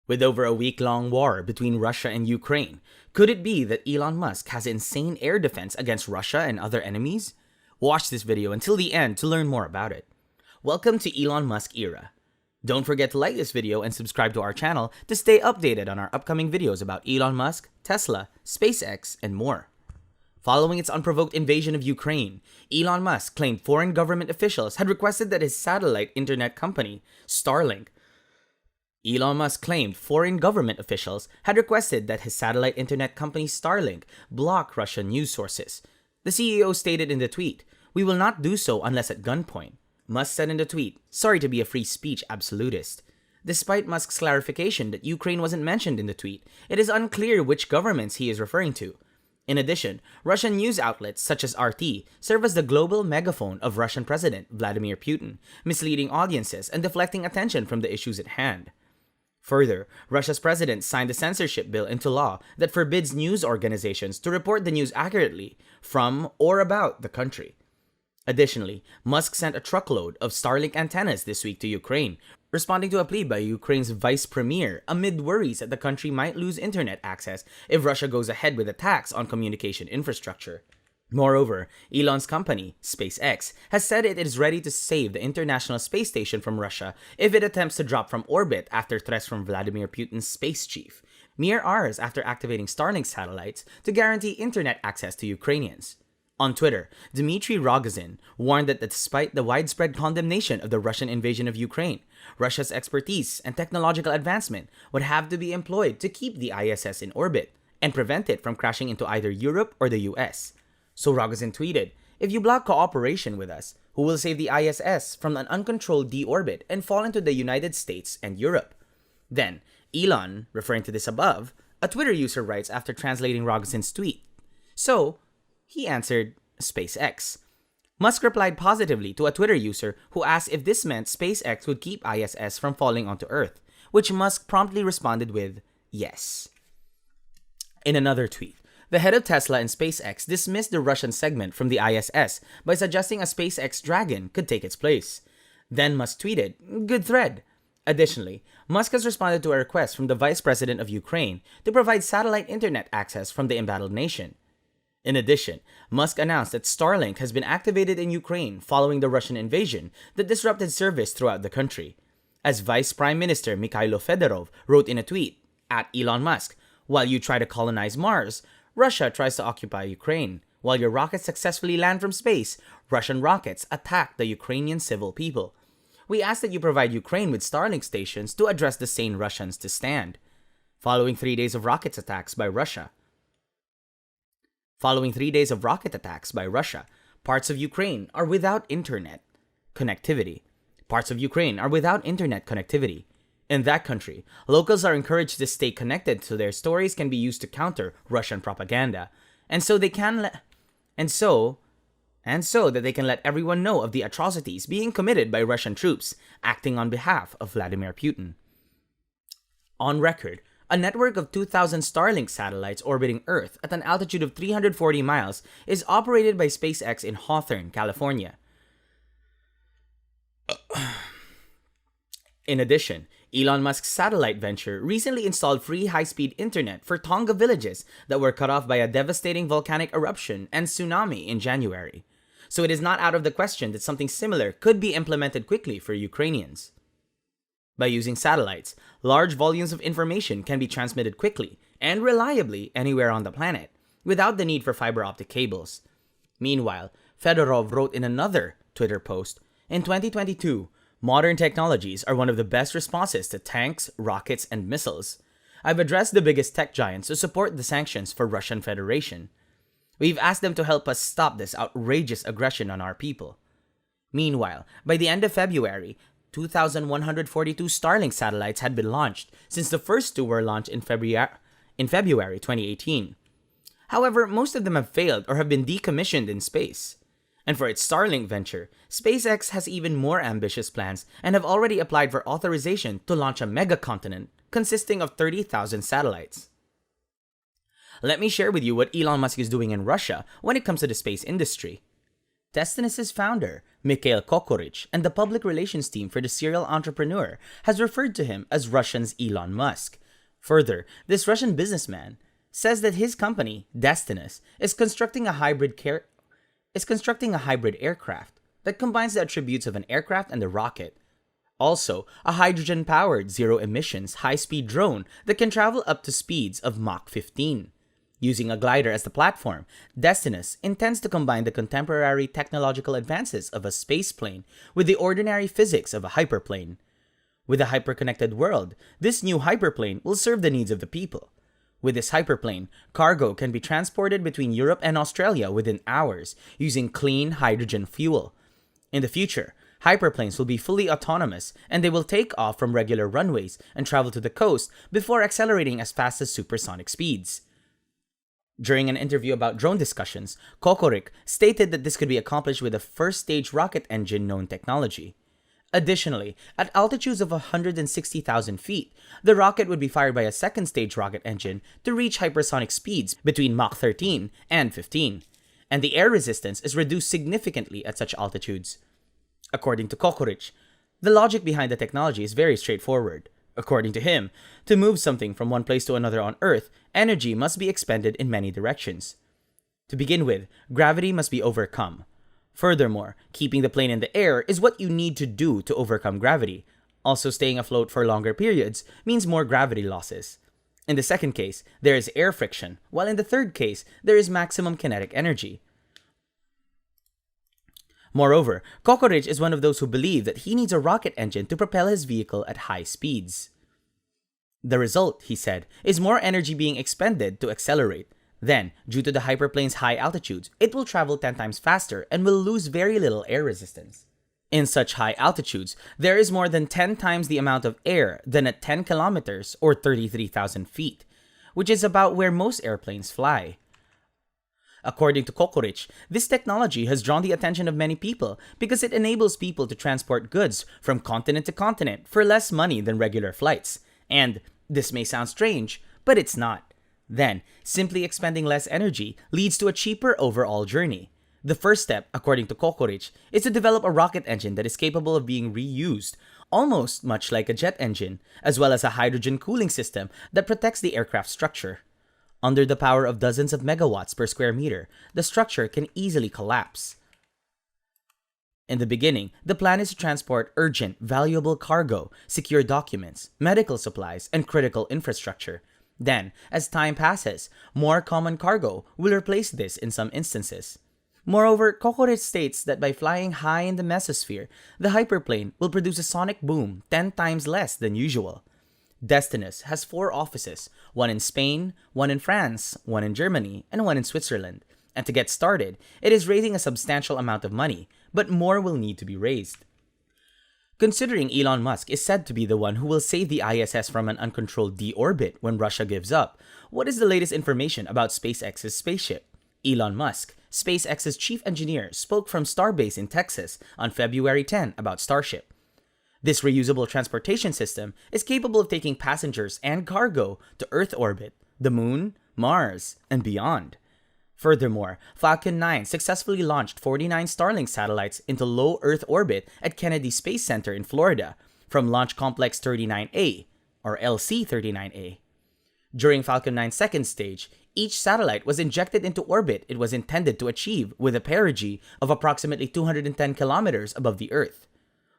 With over a week-long war between Russia and Ukraine, could it be that Elon Musk has insane air defense against Russia and other enemies? Watch this video until the end to learn more about it. Welcome to Elon Musk era. Don't forget to like this video and subscribe to our channel to stay updated on our upcoming videos about Elon Musk, Tesla, SpaceX, and more. Following its unprovoked invasion of Ukraine, Elon Musk claimed foreign government officials had requested that his satellite internet company, Starlink, block Russian news sources. The CEO stated in the tweet, "We will not do so unless at gunpoint." Musk said in the tweet, "Sorry to be a free speech absolutist." Despite Musk's clarification that Ukraine wasn't mentioned in the tweet, it is unclear which governments he is referring to. In addition, Russian news outlets such as RT serve as the global megaphone of Russian President Vladimir Putin, misleading audiences and deflecting attention from the issues at hand. Further, Russia's president signed a censorship bill into law that forbids news organizations to report the news accurately from or about the country. Additionally, Musk sent a truckload of Starlink antennas this week to Ukraine, responding to a plea by Ukraine's vice premier amid worries that the country might lose internet access if Russia goes ahead with attacks on communication infrastructure. Moreover, Elon's company, SpaceX, has said it is ready to save the International Space Station from Russia if it attempts to drop from orbit after threats from Vladimir Putin's space chief, mere hours after activating Starlink satellites to guarantee internet access to Ukrainians. On Twitter, Dmitry Rogozin warned that despite the widespread condemnation of the Russian invasion of Ukraine, Russia's expertise and technological advancement would have to be employed to keep the ISS in orbit and prevent it from crashing into either Europe or the US. So Rogozin tweeted, "If you block cooperation with us, who will save the ISS from an uncontrolled deorbit and fall into the United States and Europe?" Then, Elon, referring to this above, a Twitter user writes after translating Rogozin's tweet, "So, he answered, SpaceX." Musk replied positively to a Twitter user who asked if this meant SpaceX would keep ISS from falling onto Earth, which Musk promptly responded with, "Yes." In another tweet, the head of Tesla and SpaceX dismissed the Russian segment from the ISS by suggesting a SpaceX Dragon could take its place. Then Musk tweeted, "Good thread." Additionally, Musk has responded to a request from the vice president of Ukraine to provide satellite internet access from the embattled nation. In addition, Musk announced that Starlink has been activated in Ukraine following the Russian invasion that disrupted service throughout the country. As Vice Prime Minister Mikhailo Fedorov wrote in a tweet, @Elon Musk, "While you try to colonize Mars, Russia tries to occupy Ukraine. While your rockets successfully land from space, Russian rockets attack the Ukrainian civil people. We ask that you provide Ukraine with Starlink stations to address the sane Russians to stand." Following 3 days of rocket attacks by Russia, parts of Ukraine are without internet connectivity. In that country, locals are encouraged to stay connected so their stories can be used to counter Russian propaganda, and so that they can let everyone know of the atrocities being committed by Russian troops acting on behalf of Vladimir Putin. On record, a network of 2,000 Starlink satellites orbiting Earth at an altitude of 340 miles is operated by SpaceX in Hawthorne, California. In addition, Elon Musk's satellite venture recently installed free high-speed internet for Tonga villages that were cut off by a devastating volcanic eruption and tsunami in January. So it is not out of the question that something similar could be implemented quickly for Ukrainians. By using satellites, large volumes of information can be transmitted quickly and reliably anywhere on the planet, without the need for fiber optic cables. Meanwhile, Fedorov wrote in another Twitter post, "In 2022, modern technologies are one of the best responses to tanks, rockets, and missiles. I've addressed the biggest tech giants to support the sanctions for Russian Federation. We've asked them to help us stop this outrageous aggression on our people." Meanwhile, by the end of February, 2,142 Starlink satellites had been launched, since the first two were launched in February 2018. However, most of them have failed or have been decommissioned in space. And for its Starlink venture, SpaceX has even more ambitious plans and have already applied for authorization to launch a megacontinent consisting of 30,000 satellites. Let me share with you what Elon Musk is doing in Russia when it comes to the space industry. Testinus' founder, Mikhail Kokorich, and the public relations team for the serial entrepreneur has referred to him as Russia's Elon Musk. Further, this Russian businessman says that his company, Destinus, is constructing a hybrid aircraft that combines the attributes of an aircraft and a rocket. Also, a hydrogen-powered, zero-emissions, high-speed drone that can travel up to speeds of Mach 15. Using a glider as the platform, Destinus intends to combine the contemporary technological advances of a spaceplane with the ordinary physics of a hyperplane. With a hyperconnected world, this new hyperplane will serve the needs of the people. With this hyperplane, cargo can be transported between Europe and Australia within hours using clean hydrogen fuel. In the future, hyperplanes will be fully autonomous and they will take off from regular runways and travel to the coast before accelerating as fast as supersonic speeds. During an interview about drone discussions, Kokorik stated that this could be accomplished with a first-stage rocket engine known technology. Additionally, at altitudes of 160,000 feet, the rocket would be fired by a second-stage rocket engine to reach hypersonic speeds between Mach 13 and 15, and the air resistance is reduced significantly at such altitudes. According to Kokorik, the logic behind the technology is very straightforward. According to him, to move something from one place to another on Earth, energy must be expended in many directions. To begin with, gravity must be overcome. Furthermore, keeping the plane in the air is what you need to do to overcome gravity. Also, staying afloat for longer periods means more gravity losses. In the second case, there is air friction, while in the third case, there is maximum kinetic energy. Moreover, Kokorik is one of those who believe that he needs a rocket engine to propel his vehicle at high speeds. The result, he said, is more energy being expended to accelerate. Then, due to the hyperplane's high altitudes, it will travel 10 times faster and will lose very little air resistance. In such high altitudes, there is more than 10 times the amount of air than at 10 kilometers or 33,000 feet, which is about where most airplanes fly. According to Kokorik, this technology has drawn the attention of many people because it enables people to transport goods from continent to continent for less money than regular flights. And this may sound strange, but it's not. Then, simply expending less energy leads to a cheaper overall journey. The first step, according to Kokorik, is to develop a rocket engine that is capable of being reused, almost much like a jet engine, as well as a hydrogen cooling system that protects the aircraft structure. Under the power of dozens of megawatts per square meter, the structure can easily collapse. In the beginning, the plan is to transport urgent, valuable cargo, secure documents, medical supplies, and critical infrastructure. Then, as time passes, more common cargo will replace this in some instances. Moreover, Kokorik states that by flying high in the mesosphere, the hyperplane will produce a sonic boom 10 times less than usual. Destinus has 4 offices, one in Spain, one in France, one in Germany, and one in Switzerland. And to get started, it is raising a substantial amount of money, but more will need to be raised. Considering Elon Musk is said to be the one who will save the ISS from an uncontrolled deorbit when Russia gives up, what is the latest information about SpaceX's spaceship? Elon Musk, SpaceX's chief engineer, spoke from Starbase in Texas on February 10 about Starship. This reusable transportation system is capable of taking passengers and cargo to Earth orbit, the Moon, Mars, and beyond. Furthermore, Falcon 9 successfully launched 49 Starlink satellites into low Earth orbit at Kennedy Space Center in Florida from Launch Complex 39A, or LC-39A. During Falcon 9's second stage, each satellite was injected into orbit it was intended to achieve with a perigee of approximately 210 kilometers above the Earth.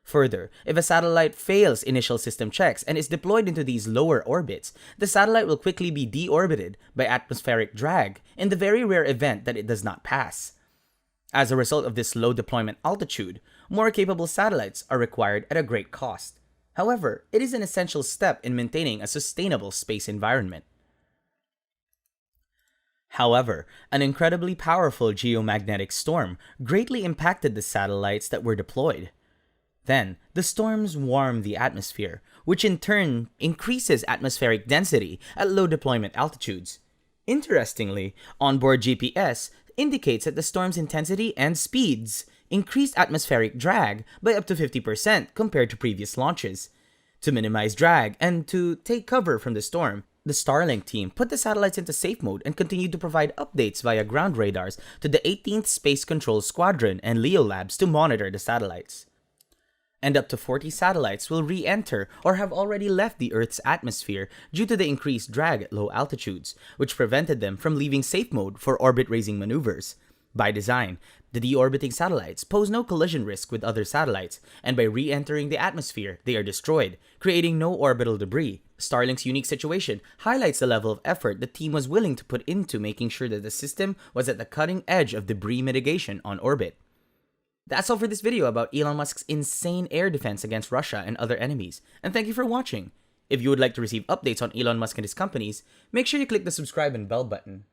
Further, if a satellite fails initial system checks and is deployed into these lower orbits, the satellite will quickly be deorbited by atmospheric drag in the very rare event that it does not pass. As a result of this low deployment altitude, more capable satellites are required at a great cost. However, it is an essential step in maintaining a sustainable space environment. However, an incredibly powerful geomagnetic storm greatly impacted the satellites that were deployed. Then, the storms warm the atmosphere, which in turn increases atmospheric density at low deployment altitudes. Interestingly, onboard GPS indicates that the storm's intensity and speeds increased atmospheric drag by up to 50% compared to previous launches. To minimize drag and to take cover from the storm, the Starlink team put the satellites into safe mode and continued to provide updates via ground radars to the 18th Space Control Squadron and Leo Labs to monitor the satellites. and up to 40 satellites will re-enter or have already left the Earth's atmosphere due to the increased drag at low altitudes, which prevented them from leaving safe mode for orbit-raising maneuvers. By design, the deorbiting satellites pose no collision risk with other satellites, and by re-entering the atmosphere, they are destroyed, creating no orbital debris. Starlink's unique situation highlights the level of effort the team was willing to put into making sure that the system was at the cutting edge of debris mitigation on orbit. That's all for this video about Elon Musk's insane air defense against Russia and other enemies, and thank you for watching. If you would like to receive updates on Elon Musk and his companies, make sure you click the subscribe and bell button.